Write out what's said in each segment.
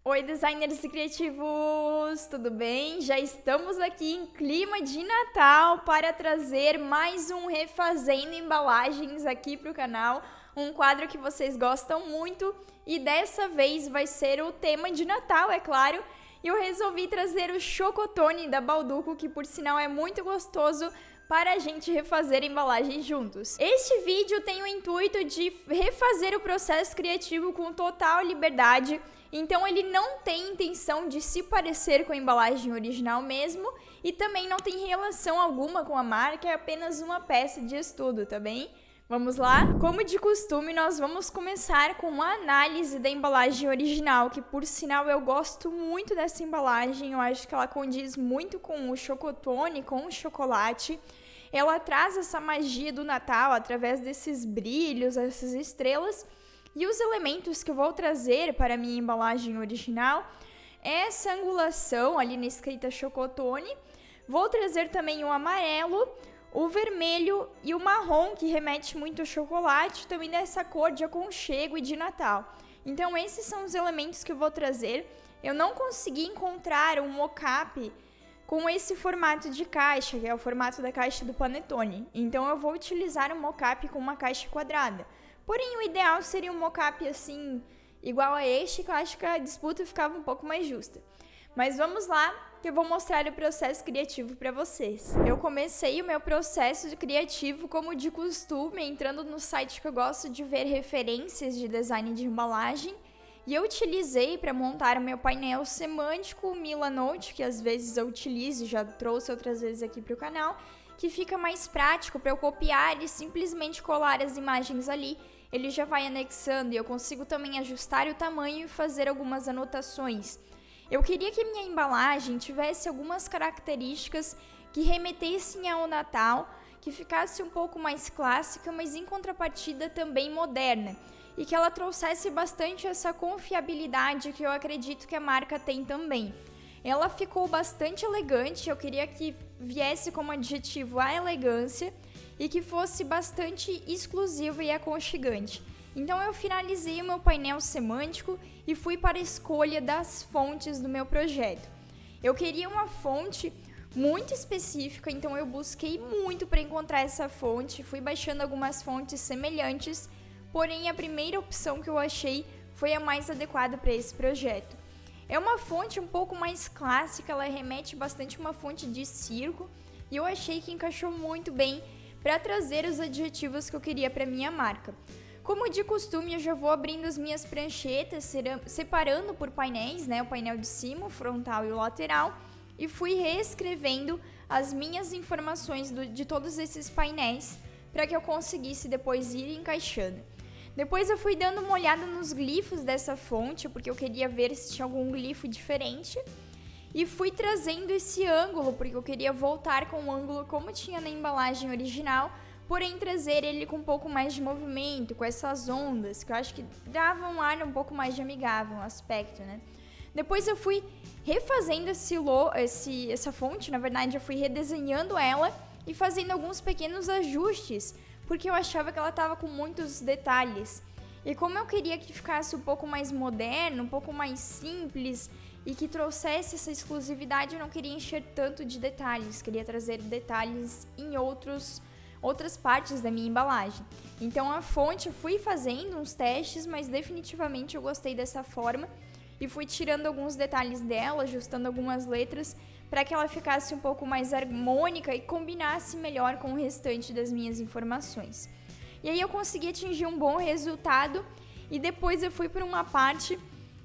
Oi, designers criativos! Tudo bem? Já estamos aqui em clima de Natal para trazer mais um Refazendo Embalagens aqui para o canal. Um quadro que vocês gostam muito e dessa vez vai ser o tema de Natal, é claro. E eu resolvi trazer o Chocotone da Balduco, que por sinal é muito gostoso para a gente refazer embalagens juntos. Este vídeo tem o intuito de refazer o processo criativo com total liberdade. Então ele não tem intenção de se parecer com a embalagem original mesmo e também não tem relação alguma com a marca, é apenas uma peça de estudo, tá bem? Vamos lá? Como de costume, nós vamos começar com uma análise da embalagem original, que por sinal eu gosto muito dessa embalagem, eu acho que ela condiz muito com o chocotone, com o chocolate. Ela traz essa magia do Natal através desses brilhos, essas estrelas. E os elementos que eu vou trazer para a minha embalagem original é essa angulação ali na escrita chocotone. Vou trazer também o amarelo, o vermelho e o marrom, que remete muito ao chocolate, também dessa cor de aconchego e de Natal. Então esses são os elementos que eu vou trazer. Eu não consegui encontrar um mockup com esse formato de caixa, que é o formato da caixa do Panetone. Então eu vou utilizar um mockup com uma caixa quadrada. Porém, o ideal seria um mockup assim, igual a este, que eu acho que a disputa ficava um pouco mais justa. Mas vamos lá, que eu vou mostrar o processo criativo para vocês. Eu comecei o meu processo criativo, como de costume, entrando no site que eu gosto de ver referências de design de embalagem. E eu utilizei para montar o meu painel semântico, o Milanote, que às vezes eu utilizo, já trouxe outras vezes aqui para o canal, que fica mais prático para eu copiar e simplesmente colar as imagens ali. Ele já vai anexando e eu consigo também ajustar o tamanho e fazer algumas anotações. Eu queria que minha embalagem tivesse algumas características que remetessem ao Natal, que ficasse um pouco mais clássica, mas em contrapartida também moderna, e que ela trouxesse bastante essa confiabilidade que eu acredito que a marca tem também. Ela ficou bastante elegante, eu queria que viesse como adjetivo a elegância e que fosse bastante exclusiva e aconchegante. Então eu finalizei o meu painel semântico e fui para a escolha das fontes do meu projeto. Eu queria uma fonte muito específica, então eu busquei muito para encontrar essa fonte, fui baixando algumas fontes semelhantes, porém a primeira opção que eu achei foi a mais adequada para esse projeto. É uma fonte um pouco mais clássica, ela remete bastante a uma fonte de circo e eu achei que encaixou muito bem para trazer os adjetivos que eu queria para minha marca. Como de costume, eu já vou abrindo as minhas pranchetas, separando por painéis, né, o painel de cima, o frontal e o lateral, e fui reescrevendo as minhas informações de todos esses painéis para que eu conseguisse depois ir encaixando. Depois eu fui dando uma olhada nos glifos dessa fonte, porque eu queria ver se tinha algum glifo diferente. E fui trazendo esse ângulo, porque eu queria voltar com o ângulo como tinha na embalagem original, porém trazer ele com um pouco mais de movimento, com essas ondas, que eu acho que dava um ar um pouco mais de amigável, um aspecto, né? Depois eu fui refazendo essa fonte, na verdade eu fui redesenhando ela e fazendo alguns pequenos ajustes, porque eu achava que ela estava com muitos detalhes. E como eu queria que ficasse um pouco mais moderno, um pouco mais simples e que trouxesse essa exclusividade, eu não queria encher tanto de detalhes, queria trazer detalhes em outras partes da minha embalagem. Então a fonte eu fui fazendo uns testes, mas definitivamente eu gostei dessa forma e fui tirando alguns detalhes dela, ajustando algumas letras para que ela ficasse um pouco mais harmônica e combinasse melhor com o restante das minhas informações. E aí eu consegui atingir um bom resultado e depois eu fui para uma parte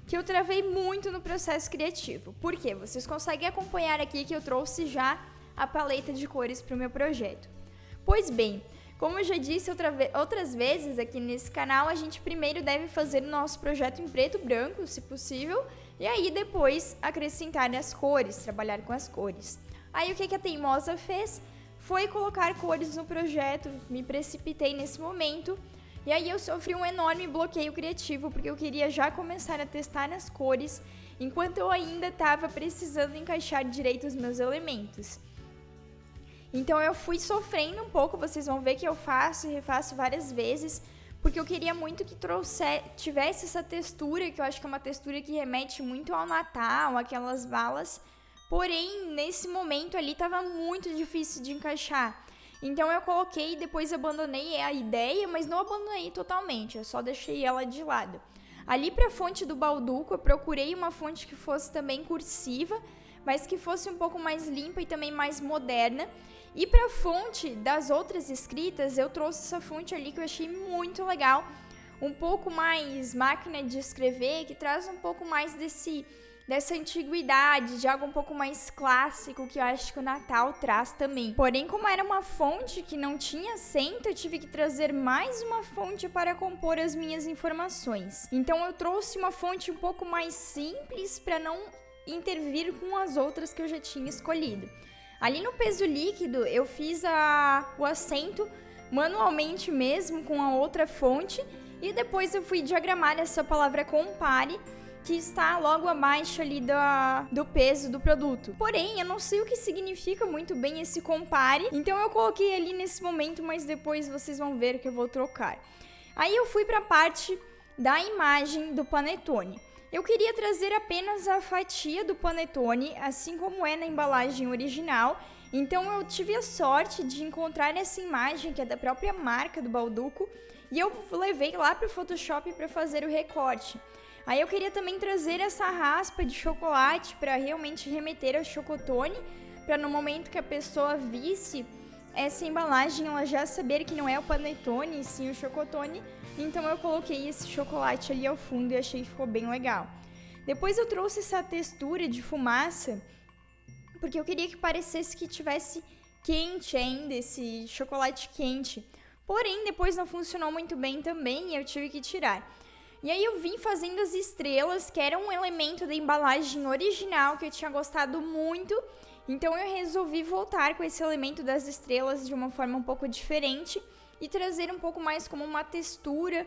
que eu travei muito no processo criativo. Por quê? Vocês conseguem acompanhar aqui que eu trouxe já a paleta de cores para o meu projeto. Pois bem, como eu já disse outras vezes aqui nesse canal, a gente primeiro deve fazer o nosso projeto em preto e branco, se possível, e aí depois acrescentar as cores, trabalhar com as cores. Aí o que a Teimosa fez? Foi colocar cores no projeto, me precipitei nesse momento, e aí eu sofri um enorme bloqueio criativo, porque eu queria já começar a testar as cores, enquanto eu ainda estava precisando encaixar direito os meus elementos. Então eu fui sofrendo um pouco, vocês vão ver que eu faço e refaço várias vezes, porque eu queria muito que tivesse essa textura, que eu acho que é uma textura que remete muito ao Natal, aquelas balas. Porém, nesse momento ali tava muito difícil de encaixar. Então eu coloquei e depois abandonei a ideia, mas não abandonei totalmente, eu só deixei ela de lado. Ali para a fonte do Balduco, eu procurei uma fonte que fosse também cursiva, mas que fosse um pouco mais limpa e também mais moderna. E para a fonte das outras escritas, eu trouxe essa fonte ali que eu achei muito legal, um pouco mais máquina de escrever, que traz um pouco mais dessa antiguidade, de algo um pouco mais clássico, que eu acho que o Natal traz também. Porém, como era uma fonte que não tinha acento, eu tive que trazer mais uma fonte para compor as minhas informações. Então eu trouxe uma fonte um pouco mais simples para não intervir com as outras que eu já tinha escolhido. Ali no peso líquido, eu fiz o acento manualmente mesmo com a outra fonte e depois eu fui diagramar essa palavra compare, que está logo abaixo ali do peso do produto. Porém, eu não sei o que significa muito bem esse compare, então eu coloquei ali nesse momento, mas depois vocês vão ver que eu vou trocar. Aí eu fui para a parte da imagem do panetone. Eu queria trazer apenas a fatia do panetone, assim como é na embalagem original. Então eu tive a sorte de encontrar essa imagem, que é da própria marca do Balduco, e eu levei lá para o Photoshop para fazer o recorte. Aí eu queria também trazer essa raspa de chocolate para realmente remeter ao chocotone, para no momento que a pessoa visse essa embalagem, ela já saber que não é o panetone, e sim o chocotone. Então eu coloquei esse chocolate ali ao fundo e achei que ficou bem legal. Depois eu trouxe essa textura de fumaça, porque eu queria que parecesse que tivesse quente ainda, esse chocolate quente. Porém, depois não funcionou muito bem também e eu tive que tirar. E aí eu vim fazendo as estrelas, que era um elemento da embalagem original que eu tinha gostado muito. Então eu resolvi voltar com esse elemento das estrelas de uma forma um pouco diferente e trazer um pouco mais como uma textura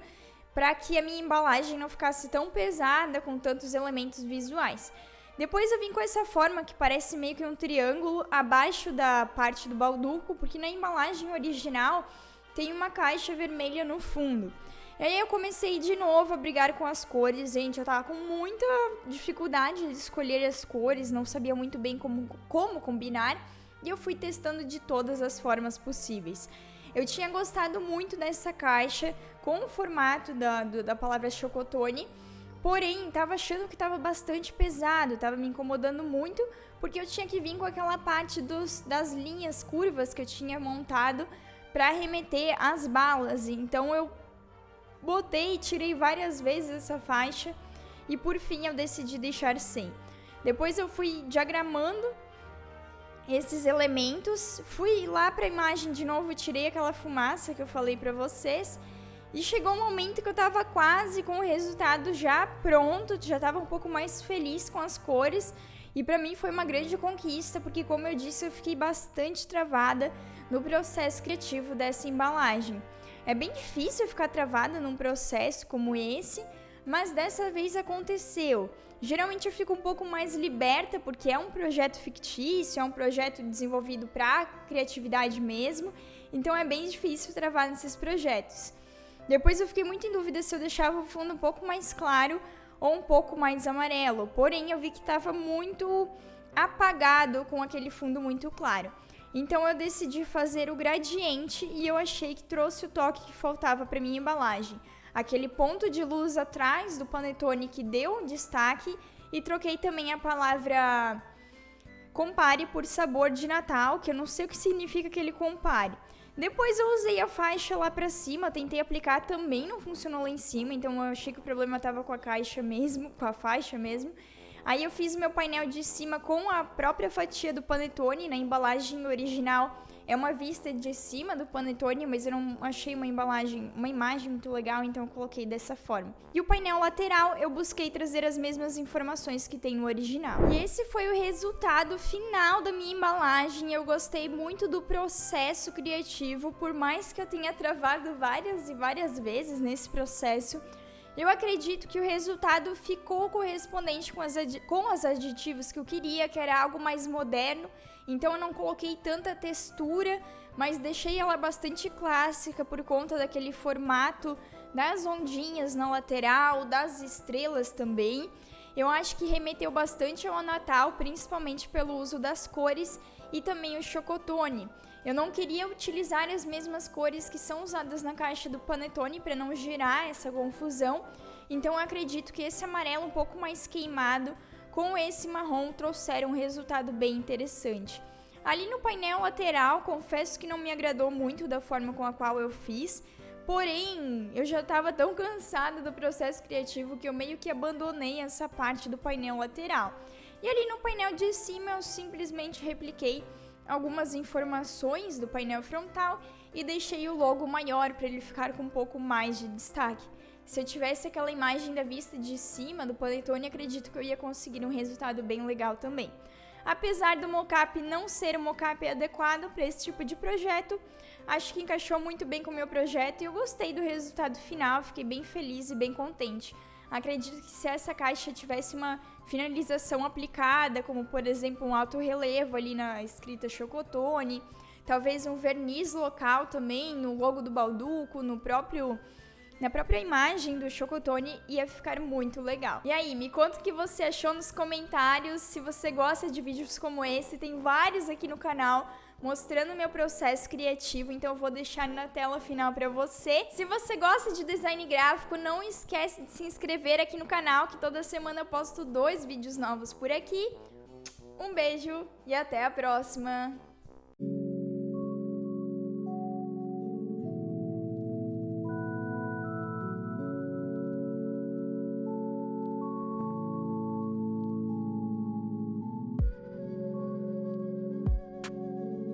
para que a minha embalagem não ficasse tão pesada com tantos elementos visuais. Depois eu vim com essa forma que parece meio que um triângulo abaixo da parte do Balduco, porque na embalagem original tem uma caixa vermelha no fundo. E aí eu comecei de novo a brigar com as cores, gente, eu tava com muita dificuldade de escolher as cores, não sabia muito bem como combinar, e eu fui testando de todas as formas possíveis. Eu tinha gostado muito dessa caixa com o formato da palavra chocotone, porém, tava achando que tava bastante pesado, tava me incomodando muito, porque eu tinha que vir com aquela parte das linhas curvas que eu tinha montado para remeter às balas, então eu botei e tirei várias vezes essa faixa e por fim eu decidi deixar sem. Depois eu fui diagramando esses elementos, fui lá para a imagem de novo, tirei aquela fumaça que eu falei para vocês e chegou um momento que eu estava quase com o resultado já pronto, já estava um pouco mais feliz com as cores e para mim foi uma grande conquista, porque como eu disse, eu fiquei bastante travada no processo criativo dessa embalagem. É bem difícil ficar travada num processo como esse, mas dessa vez aconteceu. Geralmente eu fico um pouco mais liberta, porque é um projeto fictício, é um projeto desenvolvido para criatividade mesmo, então é bem difícil travar nesses projetos. Depois eu fiquei muito em dúvida se eu deixava o fundo um pouco mais claro ou um pouco mais amarelo, porém eu vi que estava muito apagado com aquele fundo muito claro. Então eu decidi fazer o gradiente e eu achei que trouxe o toque que faltava para minha embalagem. Aquele ponto de luz atrás do panetone que deu um destaque e troquei também a palavra compare por sabor de Natal, que eu não sei o que significa aquele compare. Depois eu usei a faixa lá pra cima, tentei aplicar, também não funcionou lá em cima, então eu achei que o problema tava com a caixa mesmo, com a faixa mesmo. Aí eu fiz o meu painel de cima com a própria fatia do panetone, na embalagem original é uma vista de cima do panetone, mas eu não achei uma imagem muito legal, então eu coloquei dessa forma. E o painel lateral eu busquei trazer as mesmas informações que tem no original. E esse foi o resultado final da minha embalagem. Eu gostei muito do processo criativo, por mais que eu tenha travado várias e várias vezes nesse processo. Eu acredito que o resultado ficou correspondente com os aditivos que eu queria, que era algo mais moderno. Então eu não coloquei tanta textura, mas deixei ela bastante clássica por conta daquele formato das ondinhas na lateral, das estrelas também. Eu acho que remeteu bastante ao Natal, principalmente pelo uso das cores e também o chocotone. Eu não queria utilizar as mesmas cores que são usadas na caixa do Panetone para não gerar essa confusão, então eu acredito que esse amarelo um pouco mais queimado com esse marrom trouxeram um resultado bem interessante. Ali no painel lateral, confesso que não me agradou muito da forma com a qual eu fiz, porém, eu já estava tão cansada do processo criativo que eu meio que abandonei essa parte do painel lateral. E ali no painel de cima eu simplesmente repliquei algumas informações do painel frontal e deixei o logo maior para ele ficar com um pouco mais de destaque. Se eu tivesse aquela imagem da vista de cima do Panetone, acredito que eu ia conseguir um resultado bem legal também. Apesar do mockup não ser um mockup adequado para esse tipo de projeto, acho que encaixou muito bem com o meu projeto e eu gostei do resultado final, fiquei bem feliz e bem contente. Acredito que se essa caixa tivesse uma finalização aplicada, como por exemplo um alto relevo ali na escrita chocotone, talvez um verniz local também no logo do balduco, na própria imagem do chocotone, ia ficar muito legal. E aí, me conta o que você achou nos comentários. Se você gosta de vídeos como esse, tem vários aqui no canal mostrando meu processo criativo, então eu vou deixar na tela final para você. Se você gosta de design gráfico, não esquece de se inscrever aqui no canal, que toda semana eu posto 2 vídeos novos por aqui. Um beijo e até a próxima!